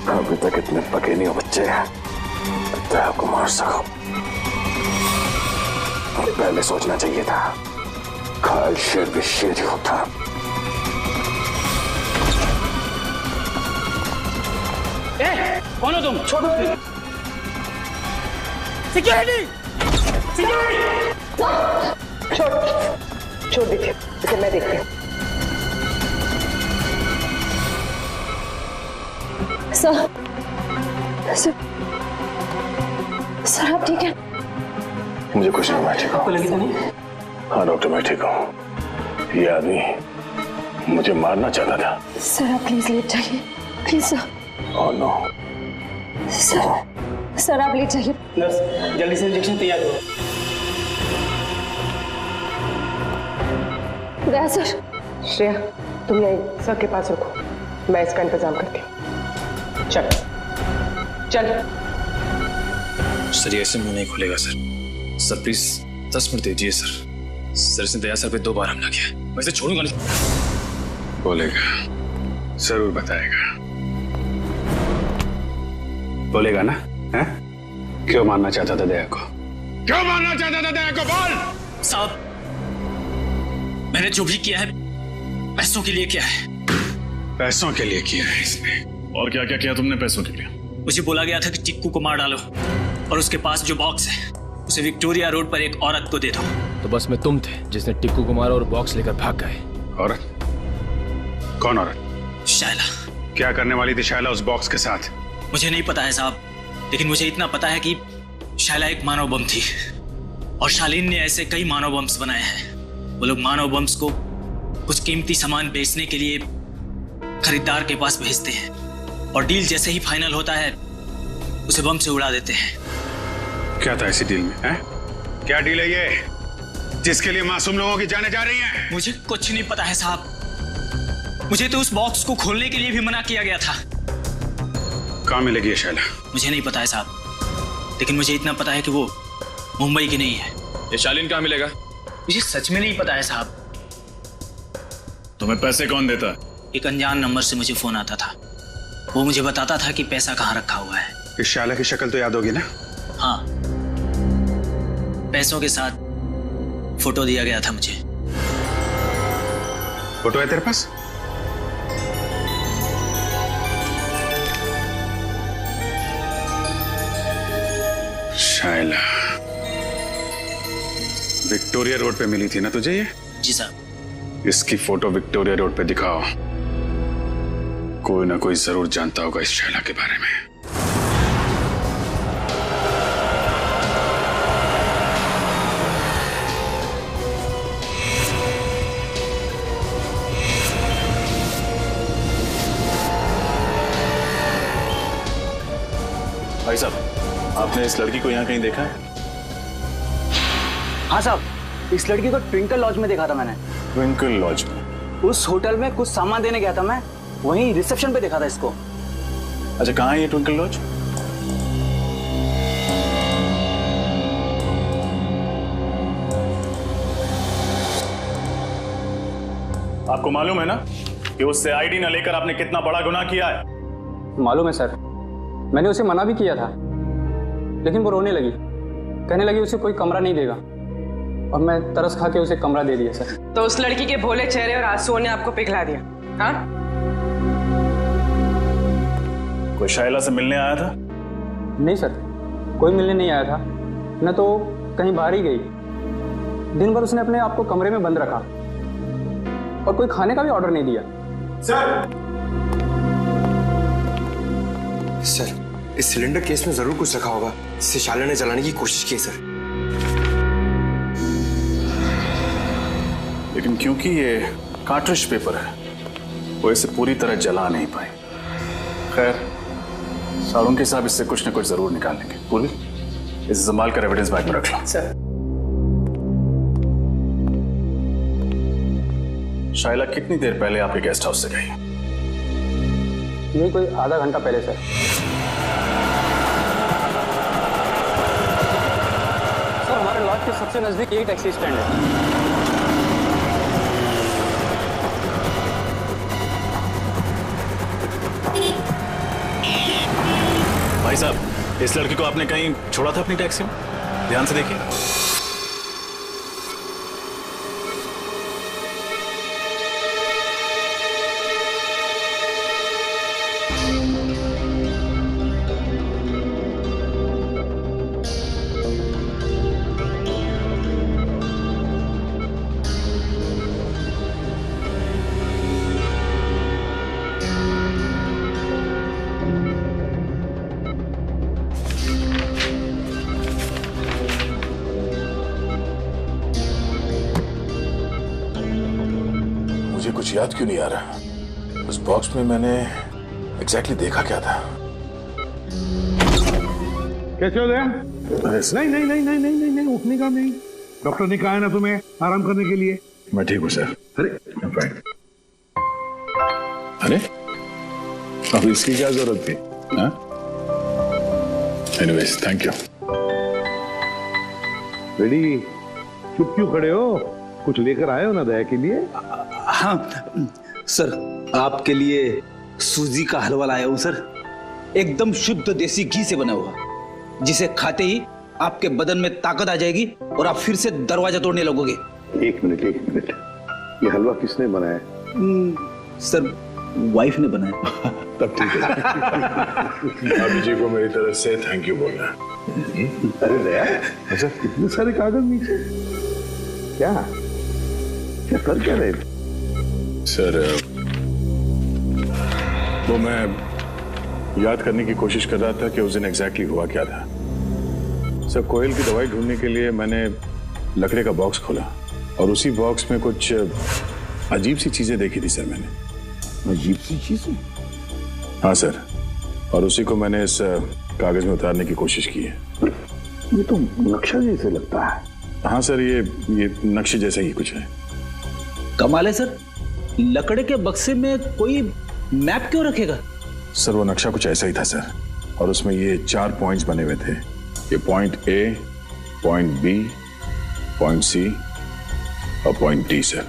अभी तक इतने पके नहीं हो बच्चे, तो आपको मार सको। पहले सोचना चाहिए था, घायल शेर भी शेर ही होता। कौन हो तुम? छोड़ो सिक्योरिटी, छोड़ दीजिए, इसे मैं देखती हूँ। सर आप ठीक है? मुझे कुछ नहीं, मैं ठीक हूँ। आपको लगी तो नहीं? हाँ डॉक्टर, मैं ठीक हूँ। ये आदमी मुझे मारना चाहता था। सर आप प्लीज लेट जाइए, please sir. Oh no. Sir आप लेट जाइए। नर्स जल्दी से इंजेक्शन तैयार करो। दया सर। श्रेया तुम यही सर के पास रुको, मैं इसका इंतजाम करती हूँ। चल चल। सर ये ऐसे मुंह नहीं खुलेगा सर। सर प्लीज 10 मिनट दीजिए सर। सर इसने दया सर पे 2 बार हमला किया, मैं इसे छोड़ूंगा नहीं। बोलेगा, जरूर बताएगा। बोलेगा ना? है? क्यों मारना चाहता था दया को? क्यों मारना चाहता था दया को? बोल। साहब मैंने जो भी किया है पैसों के लिए किया है। पैसों के लिए किया है इसने? और क्या क्या किया तुमने पैसों के लिए? मुझे बोला गया था कि टिक्कू को मार डालो और उसके पास जो बॉक्स है उसे विक्टोरिया रोड पर एक औरत को दे दो। तो बस में तुम थे जिसने टिक्कू को मारा और बॉक्स लेकर भाग गए। औरत? कौन औरत? शायला। क्या करने वाली थी शायला उस बॉक्स के साथ? मुझे नहीं पता है साहब, लेकिन मुझे इतना पता है कि शायला एक मानव बम थी और शालीन ने ऐसे कई मानव बम्स बनाए हैं। वो लोग मानव बम्स को कुछ कीमती सामान बेचने के लिए खरीदार के पास भेजते हैं और डील जैसे ही फाइनल होता है उसे बम से उड़ा देते हैं। क्या था ऐसी डील में? है? क्या डील है ये जिसके लिए मासूम लोगों की जानें जा रही हैं? मुझे कुछ नहीं पता है साहब, मुझे तो उस बॉक्स को खोलने के लिए भी मना किया गया था। कहाँ मिलेगी ये शैला? मुझे नहीं पता है साहब, लेकिन मुझे इतना पता है कि वो मुंबई की नहीं है। ये शालीन कहाँ मिलेगा? मुझे सच में नहीं पता है साहब। तुम्हें पैसे कौन देता है? एक अनजान नंबर से मुझे फोन आता था, वो मुझे बताता था कि पैसा कहाँ रखा हुआ है। इस शैला की शक्ल तो याद होगी ना? हाँ, पैसों के साथ फोटो दिया गया था मुझे। फोटो है तेरे पास? शायला विक्टोरिया रोड पे मिली थी ना तुझे ये? जी साहब। इसकी फोटो विक्टोरिया रोड पे दिखाओ, कोई ना कोई जरूर जानता होगा इस शैला के बारे में। भाई साहब आपने इस लड़की को यहाँ कहीं देखा है? हाँ साहब, इस लड़की को ट्विंकल लॉज में देखा था मैंने। ट्विंकल लॉज में? उस होटल में कुछ सामान देने गया था मैं, वहीं रिसेप्शन पे देखा था इसको। अच्छा कहाँ है ये ट्विंकल लॉज? आपको मालूम है ना कि उससे आईडी न लेकर आपने कितना बड़ा गुनाह किया है? मालूम है सर, मैंने उसे मना भी किया था, लेकिन वो रोने लगी, कहने लगी उसे कोई कमरा नहीं देगा, और मैं तरस खा के उसे कमरा दे दिया सर। तो उस लड़की के भोले चेहरे और आंसुओं ने आपको पिघला दिया? हाँ? कोई शायला से मिलने आया था? नहीं सर, कोई मिलने नहीं आया था, न तो कहीं बाहर ही गई। दिन भर उसने अपने आप को कमरे में बंद रखा और कोई खाने का भी ऑर्डर नहीं दिया। सर इस सिलेंडर केस में जरूर कुछ रखा होगा, इससे शायला ने जलाने की कोशिश की सर। लेकिन क्योंकि ये कार्ट्रिज पेपर है वो इसे पूरी तरह जला नहीं पाए। खैर सारुंकी साहब इससे कुछ न कुछ जरूर निकाल लेंगे। पूर्वी इसे संभाल कर एविडेंस बैग में रख लो। सर शायला कितनी देर पहले आपके गेस्ट हाउस से गई? यही कोई आधा घंटा पहले सर। सर हमारे लॉज के सबसे नजदीक यही टैक्सी स्टैंड है। इस लड़की को आपने कहीं छोड़ा था अपनी टैक्सी में? ध्यान से देखिए। मुझे कुछ याद क्यों नहीं आ रहा? उस बॉक्स में मैंने एग्जैक्टली देखा क्या था? कैसे हो गया? नहीं नहीं नहीं नहीं नहीं नहीं उठने का नहीं। डॉक्टर ने कहा है ना तुम्हें आराम करने के लिए। मैं ठीक हूँ सर। अरे अरे अब इसकी क्या जरूरत थी? Anyways thank you. रेडी, चुप क्यों खड़े हो? कुछ लेकर आए हो ना दया के लिए? हाँ सर, आपके लिए सूजी का हलवा लाया हूं सर, एकदम शुद्ध देसी घी से बना हुआ, जिसे खाते ही आपके बदन में ताकत आ जाएगी और आप फिर से दरवाजा तोड़ने लगोगे। एक मिनट, ये हलवा किसने बनाया? सर वाइफ ने बनाया। तब ठीक है। भाभी जी को मेरी तरफ से थैंक यू बोलना। अरे दया, अच्छा इतने सारे कागज नीचे क्या कर क्या रहे थे? सर वो मैं याद करने की कोशिश कर रहा था कि उस दिन एग्जैक्टली हुआ क्या था। सर कोयल की दवाई ढूंढने के लिए मैंने लकड़े का बॉक्स खोला और उसी बॉक्स में कुछ अजीब सी चीजें देखी थी सर मैंने। अजीब सी चीजें? हाँ सर, और उसी को मैंने इस कागज में उतारने की कोशिश की है। ये तो नक्शा जैसे लगता है। हाँ सर, ये नक्शे जैसा ही कुछ है। कमाल है सर, लकड़े के बक्से में कोई मैप क्यों रखेगा? सर वो नक्शा कुछ ऐसा ही था सर, और उसमें ये 4 पॉइंट्स बने हुए थे। ये point A, point B, point C और पॉइंट डी सर।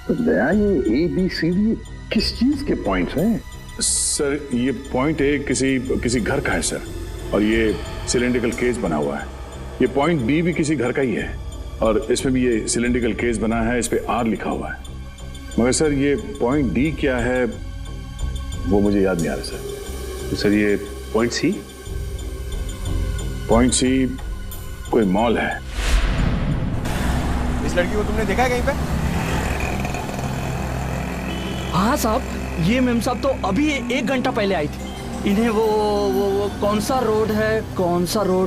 तो दया ये ए बी सी डी किस चीज के पॉइंट्स हैं? सर ये पॉइंट ए किसी घर का है सर, और ये सिलेंड्रिकल केस बना हुआ है। ये पॉइंट बी भी किसी घर का ही है, और इसमें भी ये सिलेंड्रिकल केस बना है, इस पे आर लिखा हुआ है। मगर सर ये पॉइंट डी क्या है वो मुझे याद नहीं आ रहा सर। तो सर ये पॉइंट सी? पॉइंट सी कोई मॉल है। इस लड़की को तुमने देखा है कहीं पे? हाँ साहब, ये मैम साहब तो अभी 1 घंटा पहले आई थी। इन्हें वो कौन सा रोड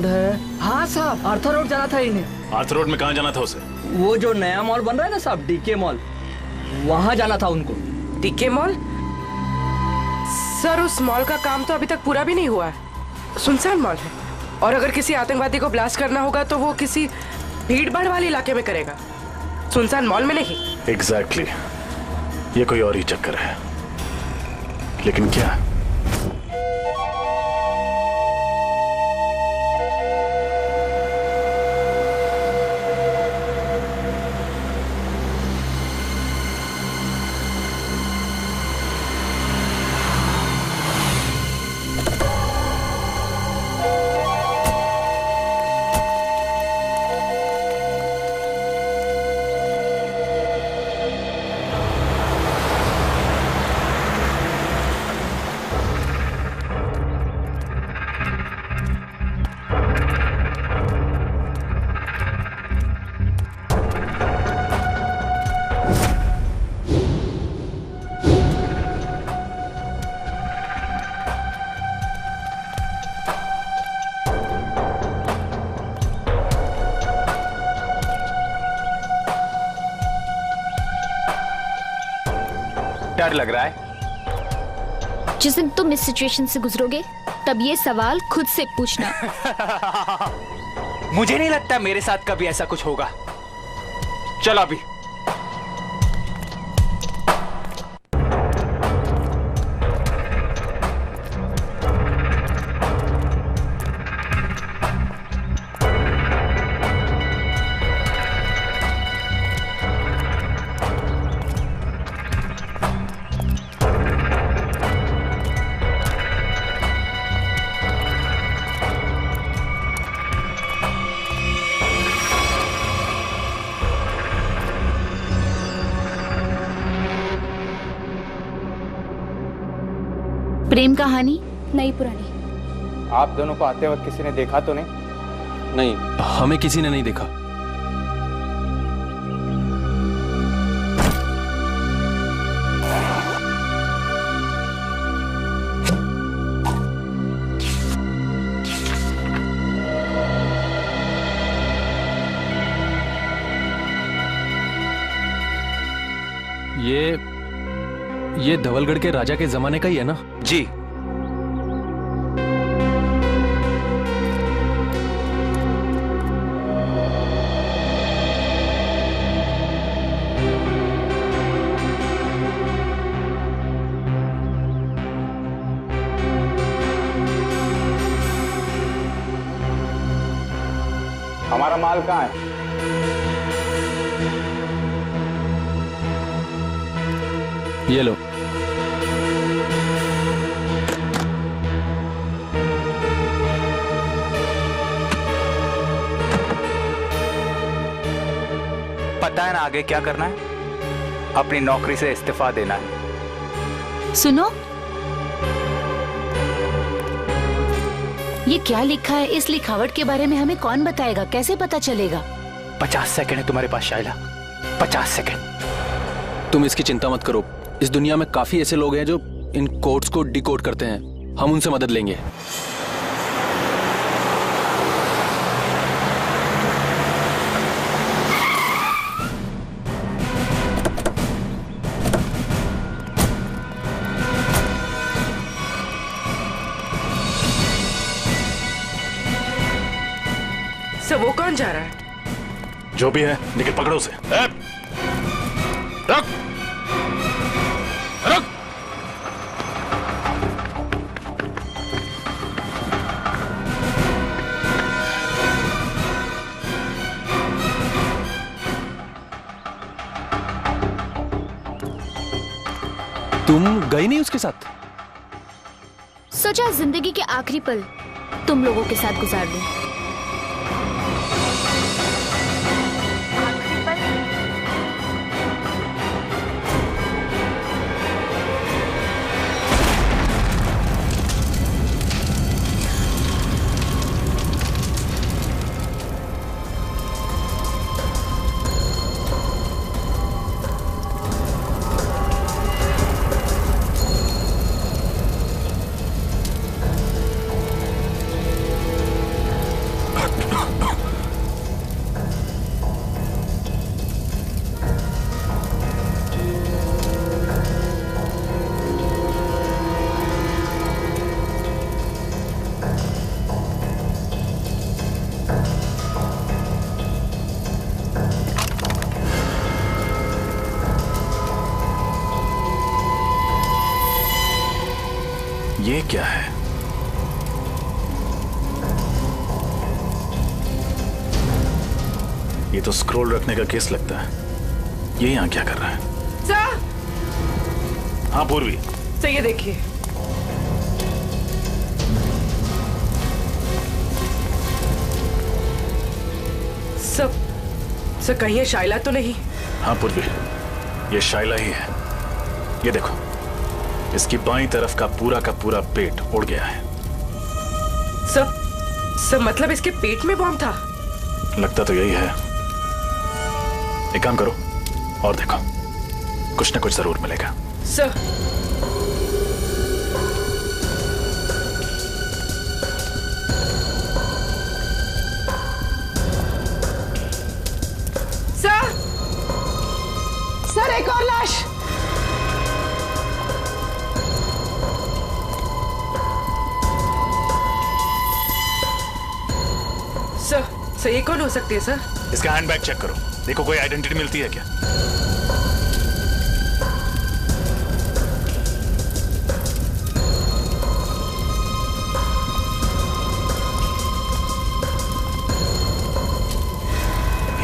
है? हाँ साहब, आर्थर रोड जाना था इन्हें। आर्थर रोड में कहाँ जाना था उसे? वो जो नया मॉल बन रहा है ना साहब, डीके मॉल, वहाँ जाना था उनको। DK mall? सर उस मॉल का काम तो अभी तक पूरा भी नहीं हुआ है, सुनसान मॉल है, और अगर किसी आतंकवादी को ब्लास्ट करना होगा तो वो किसी भीड़ भाड़ वाले इलाके में करेगा, सुनसान मॉल में नहीं। एग्जैक्टली, ये कोई और ही चक्कर है। लेकिन क्या? डर लग रहा है? जिस दिन तुम इस सिचुएशन से गुजरोगे तब ये सवाल खुद से पूछना। मुझे नहीं लगता मेरे साथ कभी ऐसा कुछ होगा। चलो अभी। प्रेम कहानी? नहीं पुरानी। आप दोनों को आते वक्त किसी ने देखा तो नहीं? नहीं, हमें किसी ने नहीं देखा। ये धवलगढ़ के राजा के जमाने का ही है ना? जी। हमारा माल कहाँ है? ये लो। पता है ना आगे क्या करना है? अपनी नौकरी से इस्तीफा देना है। सुनो, ये क्या लिखा है? इस लिखावट के बारे में हमें कौन बताएगा? कैसे पता चलेगा? 50 सेकंड है तुम्हारे पास शाइला, 50 सेकंड। तुम इसकी चिंता मत करो। इस दुनिया में काफी ऐसे लोग हैं जो इन कोड्स को डिकोड करते हैं। हम उनसे मदद लेंगे। सब वो कौन जा रहा है? जो भी है, लेकिन पकड़ो उसे। रख। रख। तुम गई नहीं उसके साथ? सोचा जिंदगी के आखिरी पल तुम लोगों के साथ गुजार दूं। ये क्या है? ये तो स्क्रोल रखने का केस लगता है। ये यहां क्या कर रहा है? सर! हाँ पूर्वी, सर ये देखिए। सर कहीं ये शाइला तो नहीं? हाँ पूर्वी, ये शाइला ही है। ये देखो, इसकी बाईं तरफ का पूरा पेट उड़ गया है। सर मतलब इसके पेट में बॉम्ब था? लगता तो यही है। एक काम करो और देखो, कुछ ना कुछ जरूर मिलेगा। सर सर एक और लाश। सर ये कौन हो सकती है सर? इसका हैंडबैग चेक करो, देखो कोई आइडेंटिटी मिलती है क्या।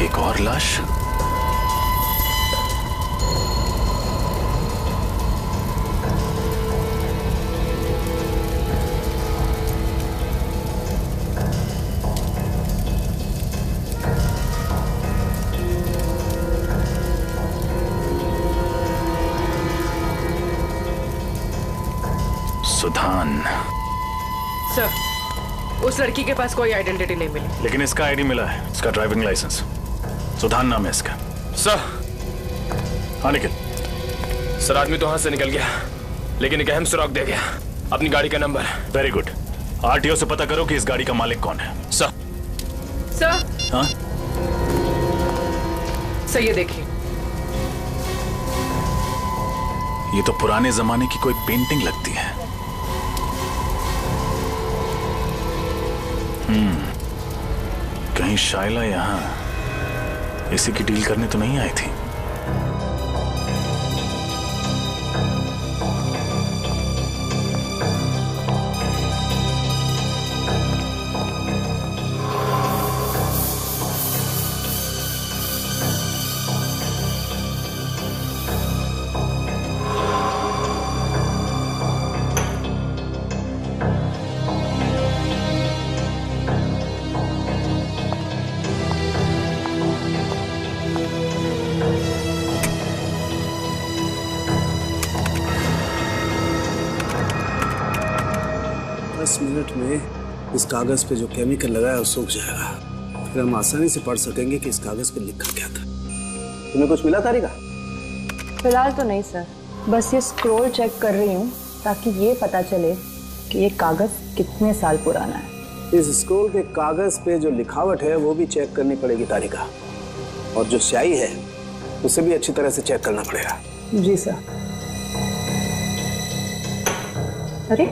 एक और लाश। सुधान। सर, उस लड़की के पास कोई आइडेंटिटी नहीं मिली। लेकिन इसका आईडी मिला है, इसका ड्राइविंग लाइसेंस। सुधान नाम है इसका। सर। हाँ निखिल। सर, आदमी तो हाथ से निकल गया, लेकिन एक अहम सुराग दे गया, अपनी गाड़ी का नंबर। Very good. आरटीओ से पता करो कि इस गाड़ी का मालिक कौन है। सर। सर। हाँ? सर, ये देखिए। ये तो पुराने जमाने की कोई पेंटिंग लगती है। कहीं शाइला यहां इसी की डील करने तो नहीं आई थी। मिनट में इस कागज पे जो केमिकल लगा है वो सूख जाएगा, फिर हम आसानी से पढ़ सकेंगे कि इस कागज पे लिखा क्या था। तुम्हें कुछ मिला तारिका? फिलहाल तो नहीं सर, बस ये स्क्रॉल चेक कर रही हूँ ताकि ये पता चले कि ये कागज कितने साल पुराना है। इस स्क्रॉल के कागज पे जो लिखावट है वो भी चेक करनी पड़ेगी तारिका, और जो स्याही है उसे भी अच्छी तरह से चेक करना पड़ेगा। जी सर। अरे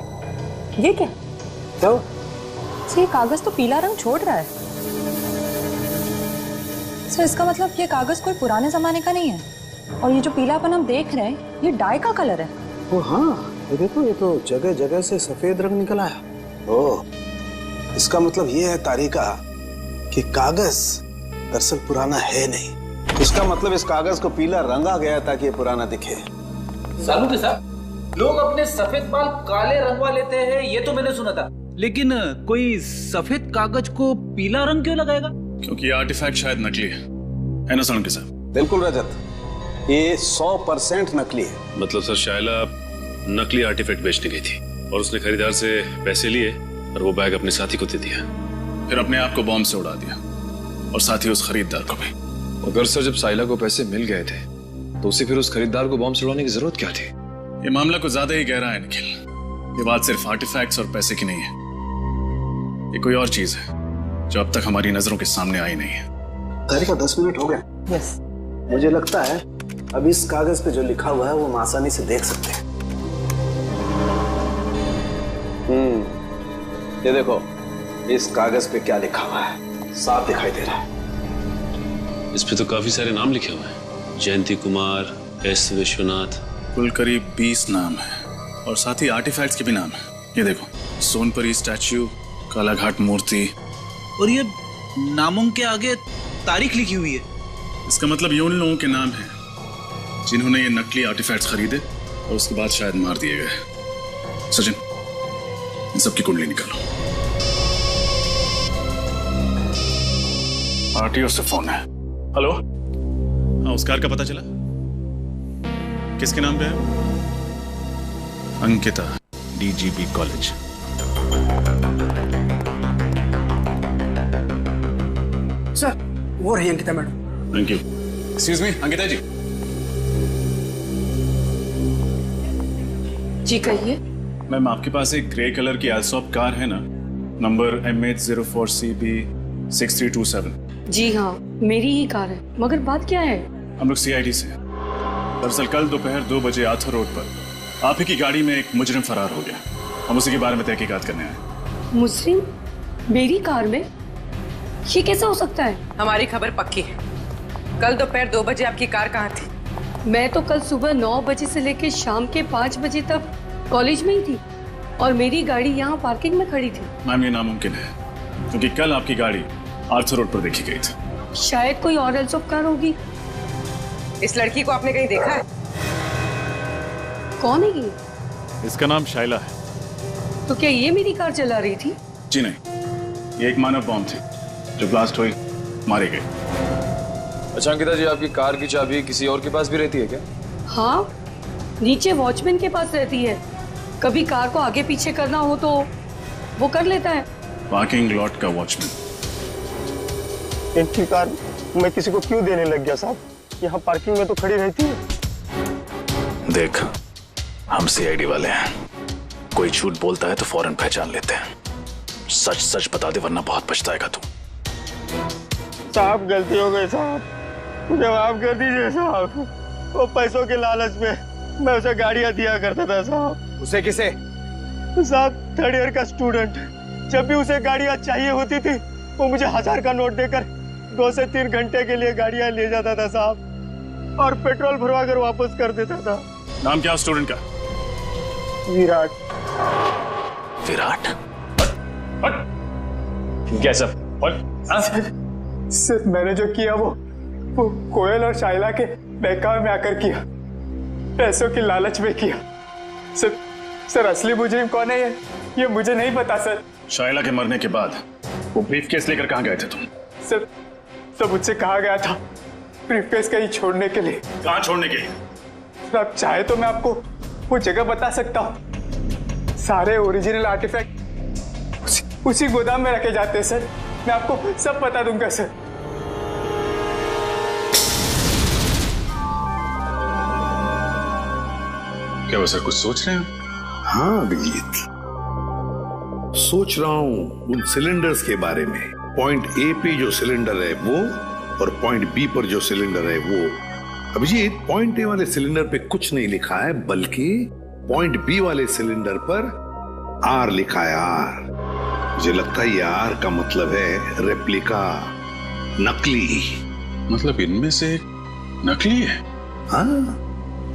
ये क्या? तो ये कागज तो पीला रंग छोड़ रहा है सर। इसका मतलब ये कागज कोई पुराने जमाने का नहीं है, और ये जो पीलापन हम देख रहे हैं ये डाई का कलर है। ओ हाँ, ये देखो, ये तो जगह जगह से सफेद रंग निकल आया। ओह, इसका मतलब ये है तारिका कि कागज दरअसल पुराना है नहीं। इसका मतलब इस कागज को पीला रंगा गया ताकि ये पुराना दिखे। सालू के साथ लोग अपने सफेद बाल काले रंगवा लेते हैं, ये तो मैंने सुना था, लेकिन कोई सफेद कागज को पीला रंग क्यों लगाएगा? क्योंकि ये आर्टिफैक्ट शायद नकली है ना सालू के साथ? बिल्कुल रजत, ये 100% नकली है। मतलब सर शाइला नकली आर्टिफैक्ट बेचने गई थी और उसने खरीदार से पैसे लिए और वो बैग अपने साथी को दे दिया, फिर अपने आप को बॉम्ब से उड़ा दिया और साथ ही उस खरीदार को भी। अगर सर जब साइला को पैसे मिल गए थे तो उसे फिर उस खरीदार को बॉम्ब से उड़ाने की जरूरत क्या थी? ये मामला कुछ ज्यादा ही गहरा है निखिल। ये बात सिर्फ आर्टिफैक्ट्स और पैसे की नहीं है, ये कोई और चीज है जो अब तक हमारी नजरों के सामने आई नहीं है। तारिका 10 मिनट हो गए। यस। मुझे लगता है अब इस कागज पे जो लिखा हुआ है वो हम आसानी से देख सकते हैं। ये देखो, इस कागज पे क्या लिखा हुआ है, साफ दिखाई दे रहा है। इस पे तो काफी सारे नाम लिखे हुए हैं, जयंती कुमार, एस विश्वनाथ। कुल करीब 20 नाम है और साथ ही आर्टिफैक्ट्स के भी नाम है। ये देखो, सोनपरी स्टैच्यू, कालाघाट मूर्ति, और ये नामों के आगे तारीख लिखी हुई है। इसका मतलब ये उन लोगों के नाम हैं जिन्होंने ये नकली आर्टिफैक्ट्स खरीदे और उसके बाद शायद मार दिए गए। सचिन, इन सबकी कुंडली निकालो। आरटीओ से फोन है। हेलो, हाँ, उस कार का पता चला? किसके नाम पे है? Ankita, DGB college. सर, वो रही Ankita madam. Thank you. Excuse me, Ankita ji. जी कहिए। मैम, आपके पास एक ग्रे कलर की एल्सॉप कार है ना, नंबर MH04CB6327? जी हाँ, मेरी ही कार है, मगर बात क्या है? हम लोग CID से हैं। दरअसल कल दोपहर 2 बजे आर्थर रोड पर आप ही की गाड़ी में एक मुजरिम फरार हो गया। हम उसी के बारे में तहकीकात करने आए। मुजरिम मेरी कार में? ये कैसे हो सकता है? हमारी खबर पक्की है। कल दोपहर 2 बजे आपकी कार कहाँ थी? मैं तो कल सुबह 9 बजे से लेकर शाम के 5 बजे तक कॉलेज में ही थी और मेरी गाड़ी यहाँ पार्किंग में खड़ी थी। मैम, ये नामुमकिन है क्योंकि कल आपकी गाड़ी आर्थर रोड पर देखी गई थी। शायद कोई और एल्सॉप कार होगी। इस लड़की को आपने कहीं देखा है? कौन है ये? इसका नाम शाइला है। तो क्या ये मेरी कार चला रही थी? जी नहीं, ये एक मानव बॉम्ब थी जो ब्लास्ट हुई, मारी गई। अच्छा अंकिता जी, आपकी कार की चाबी किसी और के पास भी रहती है क्या? हाँ, नीचे वॉचमैन के पास रहती है। कभी कार को आगे पीछे करना हो तो वो कर लेता है। पार्किंग लॉट का वॉचमैन। इनकी कार मैं किसी को क्यों देने लग गया साहब? यहाँ पार्किंग में तो खड़ी रहती है। देख, हम सीआईडी वाले हैं, कोई झूठ बोलता है तो फौरन पहचान लेते हैं। सच सच बता दे वरना बहुत पछताएगा तू। साहब गलती हो गई साहब, मुझे माफ कर दीजिए साहब। वो पैसों के लालच में मैं उसे गाड़ियां दिया करता था साहब। उसे किसे? साहब 3rd ईयर का स्टूडेंट। जब भी उसे गाड़ियां चाहिए होती थी वो मुझे 1000 का नोट देकर 2 से 3 घंटे के लिए गाड़ियां ले जाता था साहब, और पेट्रोल भरवा कर वापस कर देता था। नाम क्या स्टूडेंट का? विराट। विराट? क्या सब? सिर्फ मैंने जो किया वो कोयल और शाइला के बहकावे में आकर किया, पैसों की लालच में किया। सर असली मुजरिम कौन है ये मुझे नहीं पता सर। शाइला के मरने के बाद वो ब्रीफकेस लेकर कहाँ गए थे तुम? सर मुझसे कहा गया था ब्रीफकेस कहीं छोड़ने के लिए। कहाँ छोड़ने के लिए? सर आप चाहे तो मैं आपको वो जगह बता सकता हूँ। सारे ओरिजिनल आर्टिफैक्ट उसी गोदाम में रखे जाते हैं सर। मैं आपको सब बता दूंगा सर। क्या वो सर कुछ सोच रहे हैं? हाँ अभिजीत, सोच रहा हूं उन सिलेंडर्स के बारे में। पॉइंट ए पे जो सिलेंडर है वो, और पॉइंट बी पर जो सिलेंडर है वो। अभिजीत, पॉइंट ए वाले सिलेंडर पे कुछ नहीं लिखा है, बल्कि पॉइंट बी वाले सिलेंडर पर आर लिखा है, आर। मुझे लगता है ये आर का मतलब है रेप्लिका, नकली। मतलब इनमें से एक नकली है? हाँ,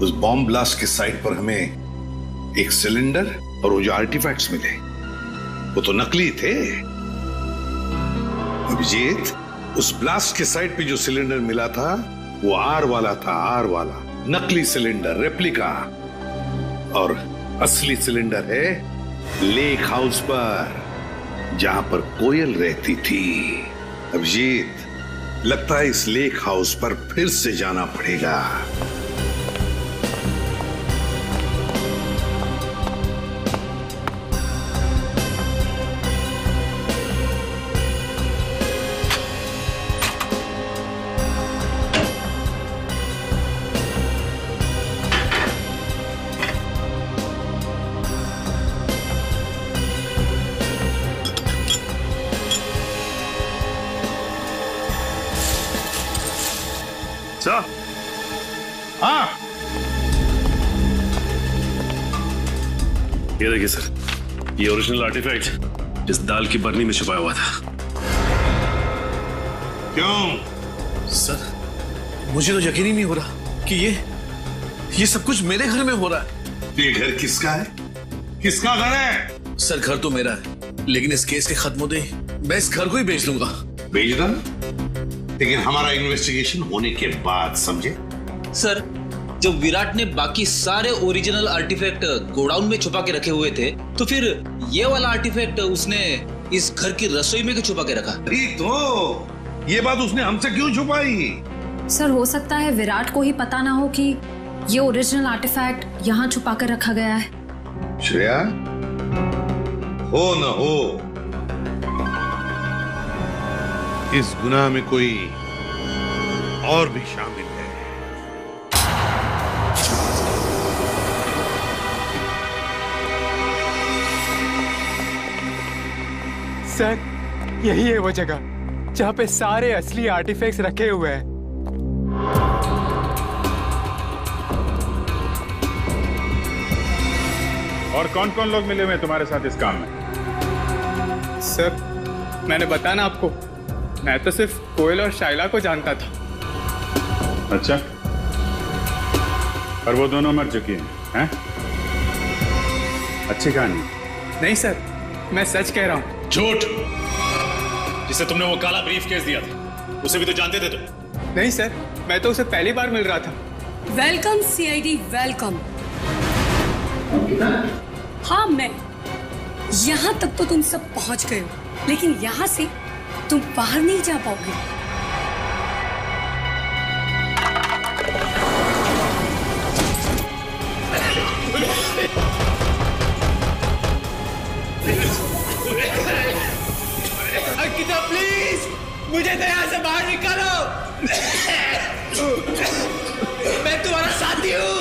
उस बॉम्ब ब्लास्ट के साइट पर हमें एक सिलेंडर और वो जो आर्टिफैक्ट्स मिले वो तो नकली थे। अभिजीत, उस ब्लास्ट के साइट पे जो सिलेंडर मिला था वो आर वाला था, आर वाला नकली सिलेंडर, रेप्लिका। और असली सिलेंडर है लेक हाउस पर, जहां पर कोयल रहती थी। अभिजीत, लगता है इस लेक हाउस पर फिर से जाना पड़ेगा। हाँ, ये देखिए सर, ये ओरिजिनल आर्टिफैक्ट इस दाल की बरनी में छुपाया हुआ था। क्यों? सर, मुझे तो यकीन ही नहीं हो रहा कि ये सब कुछ मेरे घर में हो रहा है। ये घर किसका है? किसका घर है? सर, घर तो मेरा है, लेकिन इस केस के खत्म होते ही मैं इस घर को ही बेच दूंगा। बेच दो, लेकिन हमारा इन्वेस्टिगेशन होने के बाद, समझे? सर, जब विराट ने बाकी सारे ओरिजिनल आर्टिफैक्ट गोडाउन में छुपा के रखे हुए थे, तो फिर ये वाला आर्टिफैक्ट उसने इस घर की रसोई में क्यों छुपा के रखा? तो ये बात उसने हमसे क्यों छुपाई? सर, हो सकता है विराट को ही पता ना हो कि ये ओरिजिनल आर्टिफैक्ट यहाँ छुपा कर रखा गया है। श्रेया, हो न हो, इस गुनाह में कोई और भी शामिल है। सर, यही है वो जगह जहाँ पे सारे असली आर्टिफैक्ट्स रखे हुए हैं। और कौन कौन लोग मिले हुए हैं तुम्हारे साथ इस काम में? सर, मैंने बताया ना आपको, मैं तो सिर्फ कोयल और शाइला को जानता था। अच्छा, और वो दोनों मर चुकी हैं? अच्छी कहानी। नहीं सर, मैं सच कह रहा हूँ। झूठ! जिसे तुमने वो काला ब्रीफ केस दिया था, उसे भी तो जानते थे तुम? नहीं सर, मैं तो उसे पहली बार मिल रहा था। Welcome CID, welcome. हाँ, मैं यहाँ तक तो तुम सब पहुंच गए हो, लेकिन यहाँ से तुम बाहर नहीं जा पाओगे। मैं तुम्हारा साथी हूँ।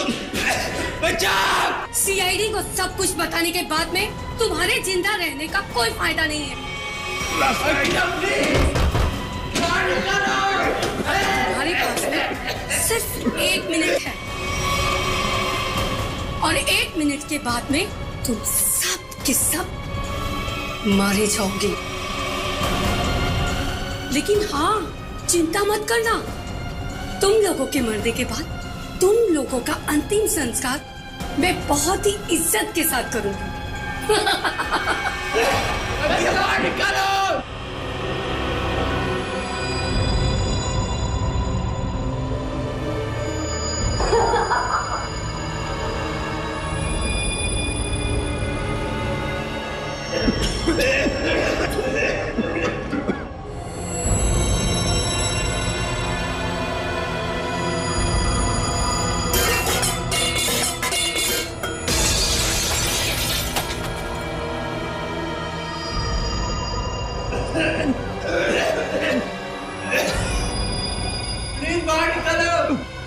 बचाओ। सीआईडी को सब कुछ बताने के बाद में तुम्हारे जिंदा रहने का कोई फायदा नहीं है। तुम्हारे पास में सिर्फ 1 मिनट है और 1 मिनट के बाद में तुम सब के सब मारे जाओगे। लेकिन हाँ, चिंता मत करना, तुम लोगों के मरने के बाद तुम लोगों का अंतिम संस्कार मैं बहुत ही इज्जत के साथ करूंगी। बाहर निकलो,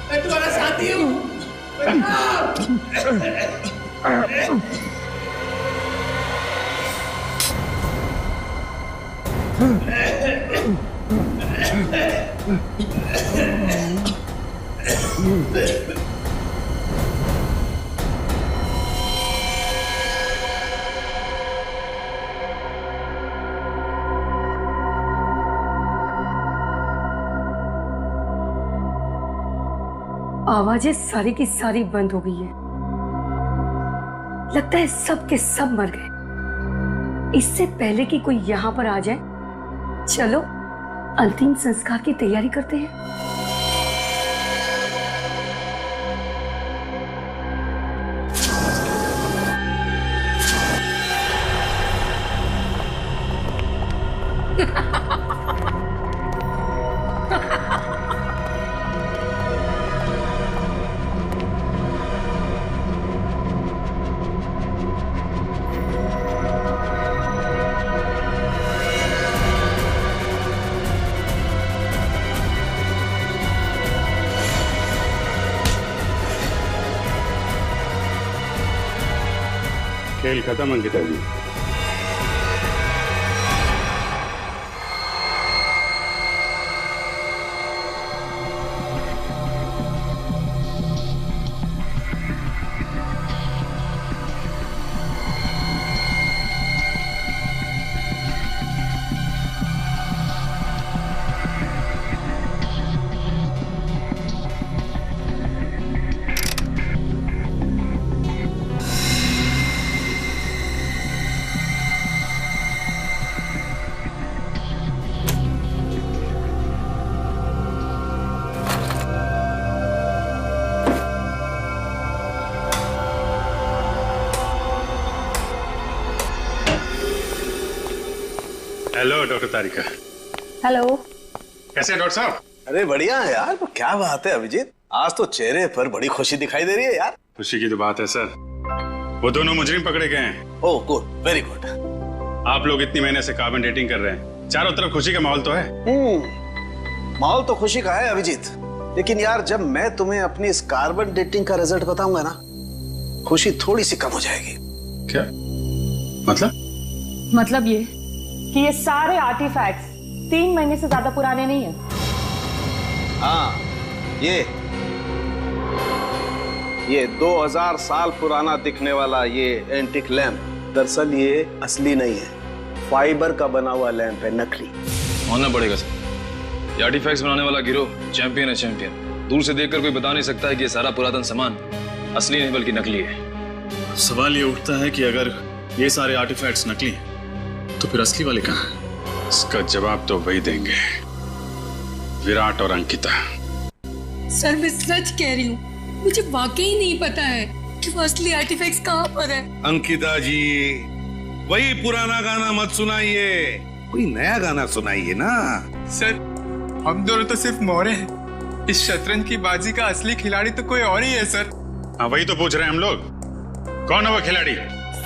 मैं तुम्हारा साथी हूँ। आवाजें सारी की सारी बंद हो गई है। लगता है सब के सब मर गए। इससे पहले कि कोई यहाँ पर आ जाए, चलो अंतिम संस्कार की तैयारी करते हैं। खेल खत्म अंकिता जी। हेलो डॉक्टर तारिका। हेलो। कैसे हैं डॉक्टर साहब? अरे बढ़िया है यार। क्या बात है अभिजीत, आज तो चेहरे पर बड़ी खुशी दिखाई दे रही है यार। खुशी की तो बात है सर, वो दोनों मुजरिम पकड़े गए हैं। Oh good, very good. आप लोग इतनी महीने से कार्बन डेटिंग कर रहे हैं, चारों तरफ खुशी का माहौल तो है। माहौल तो खुशी का है अभिजीत, लेकिन यार जब मैं तुम्हें अपनी इस कार्बन डेटिंग का रिजल्ट बताऊंगा ना, खुशी थोड़ी सी कम हो जाएगी। क्या मतलब? मतलब ये कि ये सारे आर्टिफैक्ट्स 3 महीने से ज्यादा पुराने नहीं है। हाँ, ये 2000 साल पुराना दिखने वाला ये एंटिक लैंप दरअसल ये असली नहीं है, फाइबर का बना हुआ लैंप है, नकली। मानना पड़ेगा सर, ये आर्टिफैक्ट्स बनाने वाला गिरोह चैंपियन है, चैंपियन। दूर से देखकर कोई बता नहीं सकता है कि ये सारा पुरातन सामान असली नहीं बल्कि नकली है। सवाल ये उठता है कि अगर ये सारे आर्टिफैक्ट्स नकली हैं तो फिर असली वाले कहाँ हैं? इसका जवाब तो वही देंगे, विराट और अंकिता। सर मैं सच कह रही हूँ, मुझे वाकई नहीं पता है कि वो असली आर्टिफैक्ट्स कहाँ पर है। अंकिता जी, वही पुराना गाना मत सुनाइए, कोई नया गाना सुनाइए ना। सर हम दोनों तो सिर्फ मोहरे हैं, इस शतरंज की बाजी का असली खिलाड़ी तो कोई और ही है सर। हाँ वही तो पूछ रहे हैं हम लोग, कौन है वो खिलाड़ी?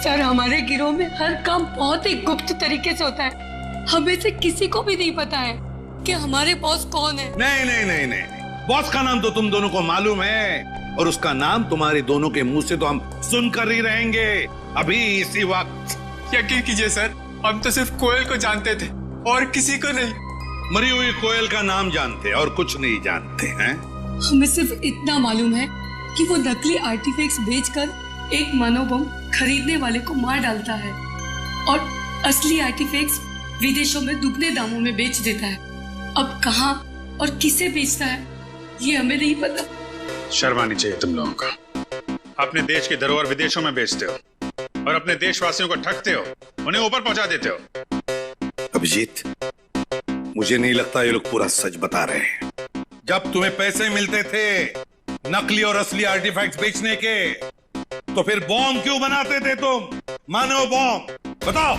सर हमारे गिरोह में हर काम बहुत ही गुप्त तरीके से होता है, हमें से किसी को भी नहीं पता है। कि हमारे बॉस कौन है? नहीं नहीं नहीं नहीं, बॉस का नाम तो तुम दोनों को मालूम है और उसका नाम तुम्हारे दोनों के मुंह से तो हम सुनकर ही रहेंगे अभी इसी वक्त। यकीन कीजिए सर, हम तो सिर्फ कोयल को जानते थे और किसी को नहीं। मरी हुई कोयल का नाम जानते और कुछ नहीं जानते हैं। हमें सिर्फ इतना मालूम है कि वो नकली आर्टिफैक्ट्स बेचकर एक मनोबम खरीदने वाले को मार डालता है और असली आर्टिफैक्ट्स विदेशों में दुगने दामों में बेच देता है। अब कहाँ और किसे बेचता है ये हमें नहीं पता। शर्म आनी चाहिए तुम लोगों का। अपने देश की धरोहर विदेशों में बेचते हो और अपने देशवासियों को ठगते हो, उन्हें ऊपर पहुंचा देते हो। अभिजीत, मुझे नहीं लगता ये लोग पूरा सच बता रहे हैं। जब तुम्हें पैसे मिलते थे नकली और असली आर्टिफैक्ट्स बेचने के, तो फिर बॉम्ब क्यों बनाते थे तुम? मानो बॉम्ब, बताओ।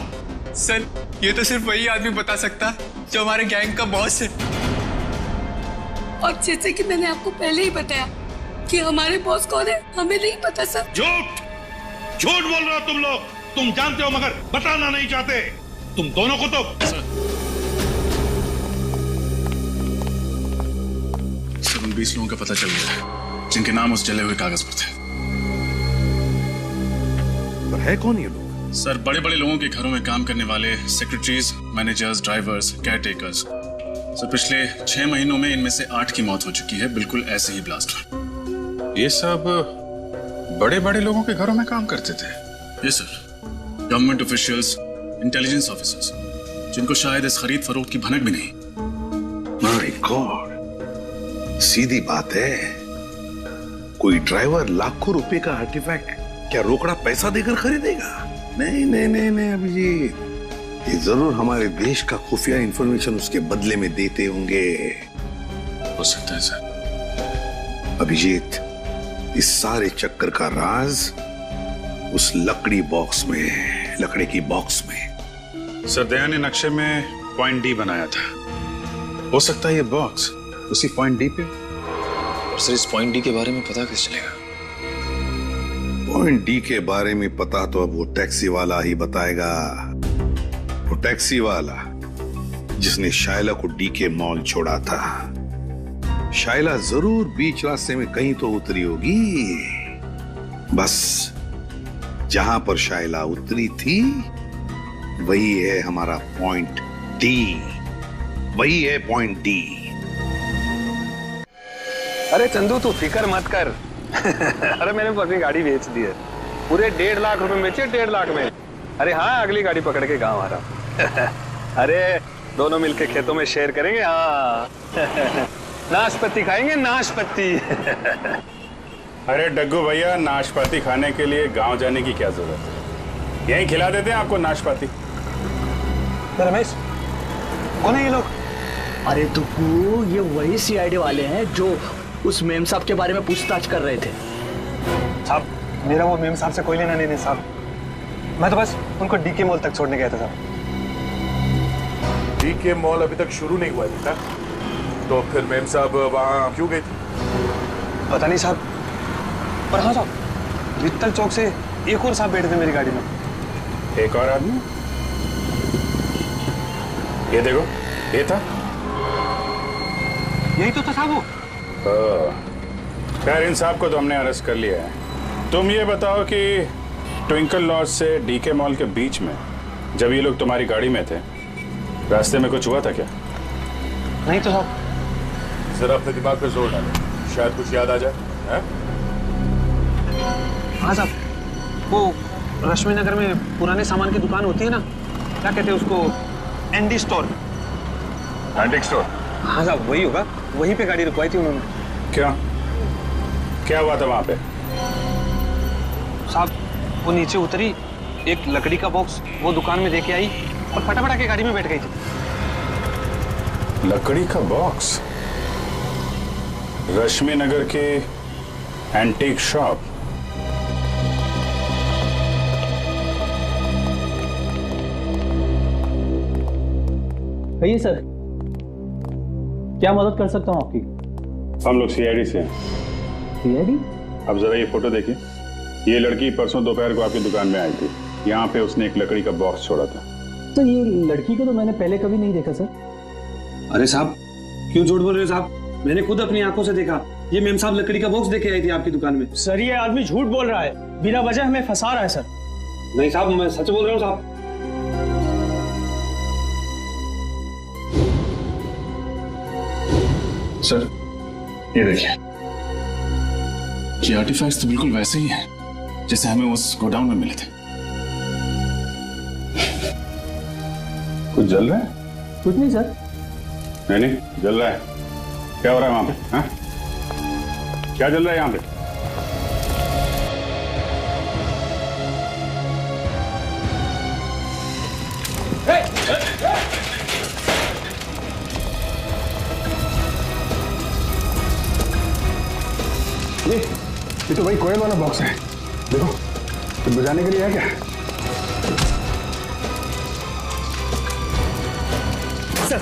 सर, ये तो सिर्फ वही आदमी बता सकता जो हमारे गैंग का बॉस है। और जैसे कि मैंने आपको पहले ही बताया कि हमारे बॉस कौन है हमें नहीं पता सर। झूठ झूठ बोल रहे हो तुम लोग। तुम जानते हो मगर बताना नहीं चाहते। तुम दोनों को तो सर, उन 20 लोगों का पता चल गया है जिनके नाम उस जले हुए कागज पर थे। पर है कौन ये लोग? सर, बड़े बड़े लोगों के घरों में काम करने वाले secretaries, managers, drivers, caretakers. Sir, पिछले 6 महीनों में इनमें से 8 की मौत हो चुकी है, बिल्कुल ऐसे ही ब्लास्ट में। ये सब बड़े बड़े लोगों के घरों में काम करते थे? Yes sir, government officials, intelligence officers, जिनको शायद इस खरीद फरोख्त की भनक भी नहीं। माय गॉड, सीधी बात है। कोई ड्राइवर लाखों रुपए का आर्टिफैक्ट क्या रोकड़ा पैसा देकर खरीदेगा? नहीं नहीं नहीं नहीं अभिजीत, ये जरूर हमारे देश का खुफिया इंफॉर्मेशन उसके बदले में देते होंगे। हो सकता है सर। अभिजीत, इस सारे चक्कर का राज उस लकड़ी बॉक्स में है, लकड़ी की बॉक्स में। सर, दया ने नक्शे में पॉइंट डी बनाया था। हो सकता है ये बॉक्स उसी पॉइंट डी पे। और सर, इस पॉइंट डी के बारे में पता कैसे चलेगा? पॉइंट डी के बारे में पता तो अब वो टैक्सी वाला ही बताएगा। वो टैक्सी वाला जिसने शायला को डी के मॉल छोड़ा था। शायला जरूर बीच रास्ते में कहीं तो उतरी होगी। बस जहां पर शायला उतरी थी वही है हमारा पॉइंट डी। वही है पॉइंट डी। अरे चंदू, तू फिक्र मत कर। अरे मैंने अपनी गाड़ी बेच दी है, पूरे 1.5 लाख रुपए बेचे, 1.5 लाख में। अरे हाँ, अगली गाड़ी पकड़ के गांव आ रहा। अरे दोनों मिलके खेतों में शेयर करेंगे। हाँ नाशपाती खाएंगे, नाशपाती। अरे डग्गू भैया, नाशपाती खाने के लिए गांव जाने की क्या जरूरत है? यहीं खिला देते हैं आपको नाशपाती। रमेश, कौन है ये लोग? अरे दुप्पू, ये वही सीआईडी वाले हैं जो उस मेम साहब के बारे में पूछताछ कर रहे थे। साहब, मेरा वो मेम साहब से कोई लेना नहीं साहब। मैं तो बस उनको डीके मॉल तक छोड़ने गया था साहब। डीके मॉल अभी तक शुरू नहीं हुआ था, तो फिर मेम साहब वहां क्यों गए थे? पता नहीं साहब, पर हाँ साहब, वित्तल चौक से एक और साहब बैठे थे मेरी गाड़ी में। एक और आदमी? ये देखो, ये था। यही तो था साहब वो। खैर, इन साहब को तो हमने अरेस्ट कर लिया है। तुम ये बताओ कि ट्विंकल लॉज से डीके मॉल के बीच में जब ये लोग तुम्हारी गाड़ी में थे, रास्ते में कुछ हुआ था क्या? नहीं तो साहब। जरा अपने दिमाग पे जोर डालो, शायद कुछ याद आ जाए। हाँ साहब, वो रश्मि नगर में पुराने सामान की दुकान होती है ना, क्या कहते हैं उसको? Andy store. Antique store? हाँ साहब, वही होगा। वहीं पे गाड़ी रुकवाई थी उन्होंने। क्या हुआ था वहां पे? साहब, वो नीचे उतरी, एक लकड़ी का बॉक्स वो दुकान में देके आई और फटाफट आके गाड़ी में बैठ गई थी। लकड़ी का बॉक्स? रश्मि नगर के एंटीक शॉप? कहिए सर, क्या मदद कर सकता हूँ आपकी? हम लोग सीआईडी से हैं। सीआईडी? अब जरा ये फोटो देखिए। ये लड़की परसों दोपहर को आपकी दुकान में आई थी। यहाँ पे उसने एक लकड़ी का बॉक्स छोड़ा था। तो ये लड़की को तो मैंने पहले कभी नहीं देखा सर। अरे साहब, क्यों झूठ बोल रहे हो साहब? मैंने खुद अपनी आंखों से देखा। ये मेम साहब लकड़ी का बॉक्स देके आई थी आपकी दुकान में। सर ये आदमी झूठ बोल रहा है, बिना वजह हमें फंसा रहा है सर। नहीं साहब, मैं सच बोल रहा हूँ साहब। सर ये देखिए, ये आर्टिफैक्ट्स तो बिल्कुल वैसे ही हैं जैसे हमें उस गोडाउन में मिले थे। कुछ जल रहा है? कुछ नहीं सर। नहीं जल रहा है। क्या हो रहा है वहां पे? हाँ? क्या जल रहा है यहाँ पे? ये तो वही कोयल वाला बॉक्स है। देखो, कुछ बजाने के लिए है क्या? सर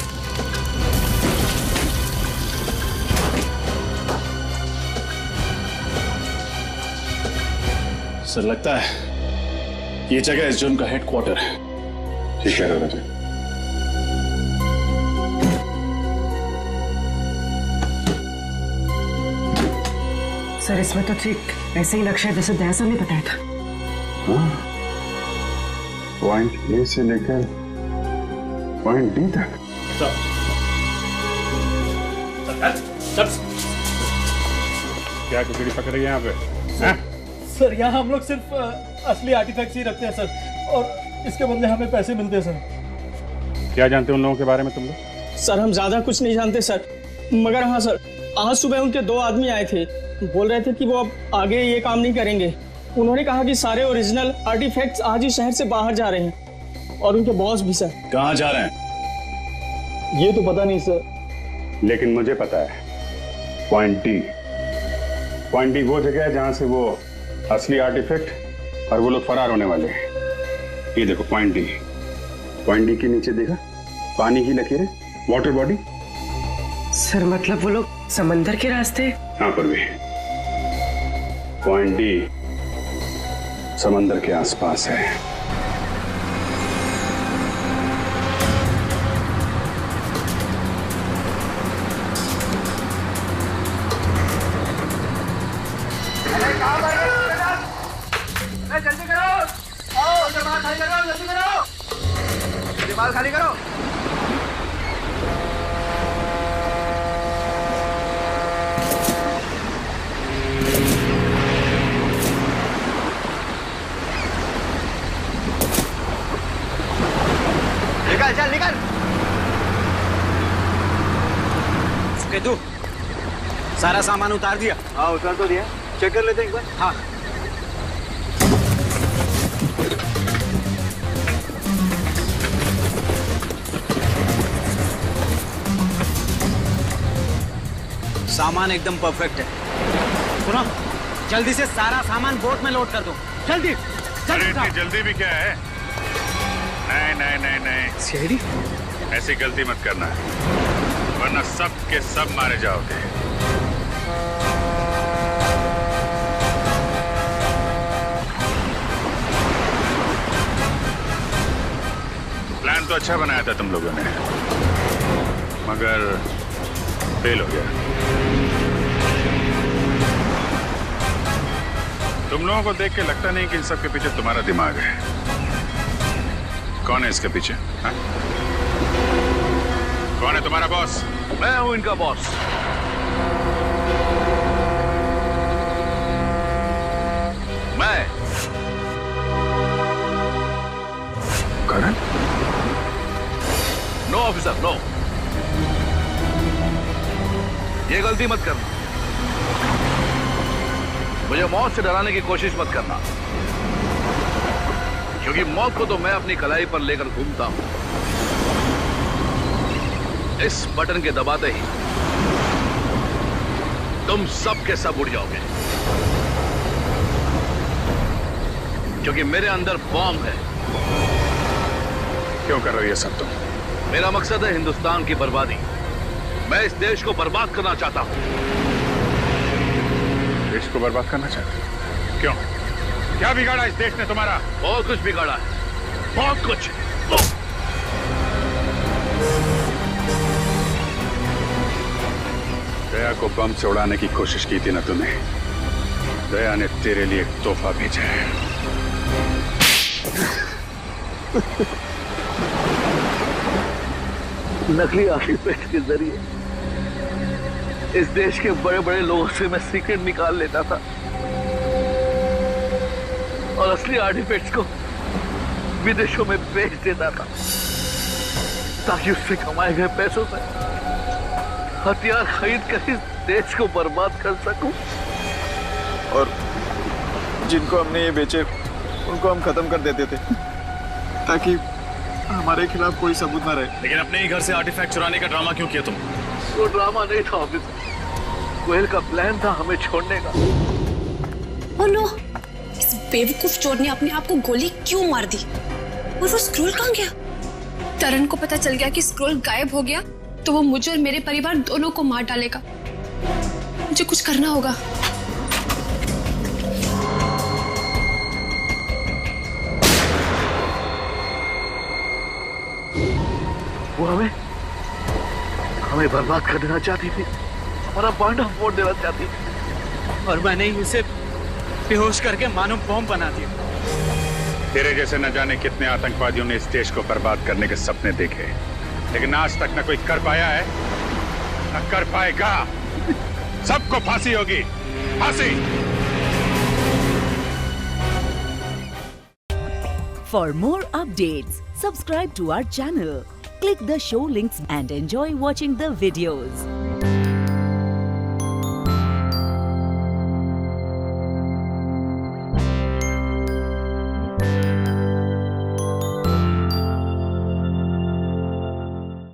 सर लगता है ये जगह इस जोन का हेडक्वार्टर है। ठीक है दादाजी। सर इसमें तो ठीक ऐसे ही नक्शा है जैसे दया सर ने बताया था। हाँ, पॉइंट ए से लेकर पॉइंट डी तक। क्या कुकड़ी पकड़ रही है यहाँ पे? हाँ? सर यहाँ हम लोग सिर्फ असली आर्टिफैक्ट्स ही रखते हैं सर, और इसके बदले हमें पैसे मिलते हैं सर। क्या जानते हो उन लोगों के बारे में तुम लोग? सर हम ज्यादा कुछ नहीं जानते सर, मगर हाँ सर, आज सुबह उनके 2 आदमी आए थे, बोल रहे थे कि वो अब आगे ये काम नहीं करेंगे। उन्होंने कहा कि सारे ओरिजिनल आर्टिफैक्ट्स आज ही शहर से बाहर जा रहे हैं, और उनके बॉस भी सर। कहाँ जा रहे हैं? ये तो पता नहीं सर। लेकिन मुझे पता है, पॉइंट डी। पॉइंट डी वो जगह है जहां से वो असली आर्टिफैक्ट और वो लोग फरार होने वाले हैं। ये देखो पॉइंट डी। पॉइंट डी के नीचे देखा पानी की लकीरें, वाटर बॉडी। सर मतलब वो लोग समंदर के रास्ते? हाँ परवी, पॉइंट डी समंदर के आसपास है। जल्दी करो, आओ जमात खाली करो, जल्दी करो, दीवार खाली करो। निकल चल निकल। तू सारा सामान उतार दिया? हाँ उतार तो दिया, चेक कर लेते हैं एक बार। हाँ सामान एकदम परफेक्ट है। सुनो, जल्दी से सारा सामान बोट में लोड कर दो, जल्दी। अरे इतनी जल्दी भी क्या है? नहीं नहीं नहीं नहीं सीआईडी, ऐसी गलती मत करना, वरना सब के सब मारे जाओगे। प्लान तो अच्छा बनाया था तुम लोगों ने, मगर फेल हो गया। तुम लोगों को देख के लगता नहीं कि इन सब के पीछे तुम्हारा दिमाग है। कौन है इसके पीछे? हा? कौन है तुम्हारा बॉस? मैं हूं इनका बॉस। मैं करण? नो ऑफिसर नो, ये गलती मत करना। मुझे मौत से डराने की कोशिश मत करना, क्योंकि मौत को तो मैं अपनी कलाई पर लेकर घूमता हूं। इस बटन के दबाते ही तुम सब के सब उड़ जाओगे, क्योंकि मेरे अंदर बॉम्ब है। क्यों कर रहे हो ये सब तुम? मेरा मकसद है हिंदुस्तान की बर्बादी। मैं इस देश को बर्बाद करना चाहता हूं। देश को बर्बाद करना चाहते हो? क्यों? क्या बिगाड़ा इस देश ने तुम्हारा? बहुत कुछ बिगाड़ा है, बहुत कुछ। दया को बम से उड़ाने की कोशिश की थी ना तूने? दया ने तेरे लिए एक तोहफा भेजा है। नकली आर्टिफैक्ट के जरिए इस देश के बड़े बड़े लोगों से मैं सीक्रेट निकाल लेता था और असली आर्टिफैक्ट्स को विदेशों में बेच देता था ताकि उससे कमाए गए पैसों से हथियार खरीद कर इस देश को बर्बाद कर सकूं। और जिनको हमने ये बेचे उनको हम खत्म कर देते थे ताकि हमारे खिलाफ कोई सबूत ना रहे। लेकिन अपने ही घर से आर्टिफैक्ट चुराने का ड्रामा क्यों किया तुम? वो ड्रामा नहीं था ऑफिसर, गोयल का प्लान था हमें छोड़ने का। ओह नो, इस बेवकूफ चोर ने अपने आप को गोली क्यों मार दी? और वो स्क्रोल कहाँ गया? तरन को पता चल गया कि स्क्रोल गायब हो गया तो वो मुझे और मेरे परिवार दोनों को मार डालेगा। मुझे कुछ करना होगा। वो हमें बर्बाद कर देना चाहती थी, हमारा पांडा फोड़ देना चाहती थी और मैंने ही उसे बेहोश करके मानो बॉम्ब बना दिया। तेरे जैसे न जाने कितने आतंकवादियों ने इस देश को बर्बाद करने के सपने देखे, लेकिन आज तक न कोई कर पाया है न कर पाएगा। सबको फांसी होगी, फांसी। For more updates, subscribe to our channel, click the show links and enjoy watching the videos.